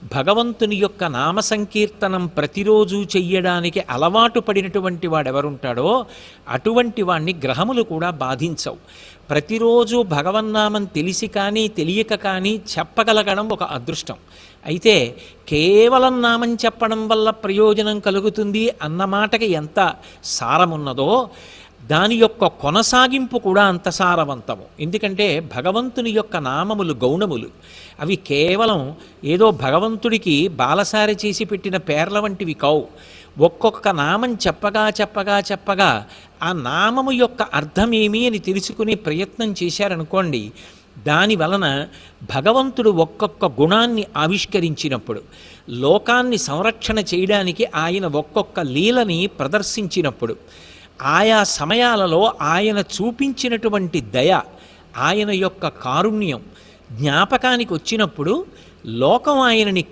భగవంతుని యొక్క నామ సంకీర్తనం ప్రతిరోజు చెయ్యడానికి అలవాటు పడినటువంటి వాడెవరుంటాడో అటువంటి వాణ్ణి గ్రహములు కూడా బాధించవు. ప్రతిరోజు భగవన్నామం తెలిసి కానీ తెలియక కానీ చెప్పగలగడం ఒక అదృష్టం. అయితే కేవలం నామం చెప్పడం వల్ల ప్రయోజనం కలుగుతుంది అన్న మాటకి ఎంత సారమున్నదో దాని యొక్క కొనసాగింపు కూడా అంత సారవంతము. ఎందుకంటే భగవంతుని యొక్క నామములు గౌణములు. అవి కేవలం ఏదో భగవంతుడికి బాలసారి చేసి పెట్టిన పేర్ల వంటివి కావు. ఒక్కొక్క నామం చెప్పగా చెప్పగా చెప్పగా ఆ నామము యొక్క అర్థమేమి అని తెలుసుకునే ప్రయత్నం చేశారనుకోండి, దాని వలన భగవంతుడు ఒక్కొక్క గుణాన్ని ఆవిష్కరించినప్పుడు, లోకాన్ని సంరక్షణ చేయడానికి ఆయన ఒక్కొక్క లీలని ప్రదర్శించినప్పుడు, ఆయా సమయాలలో ఆయన చూపించినటువంటి దయ, ఆయన యొక్క కారుణ్యం జ్ఞాపకానికి వచ్చినప్పుడు లోకం ఆయనని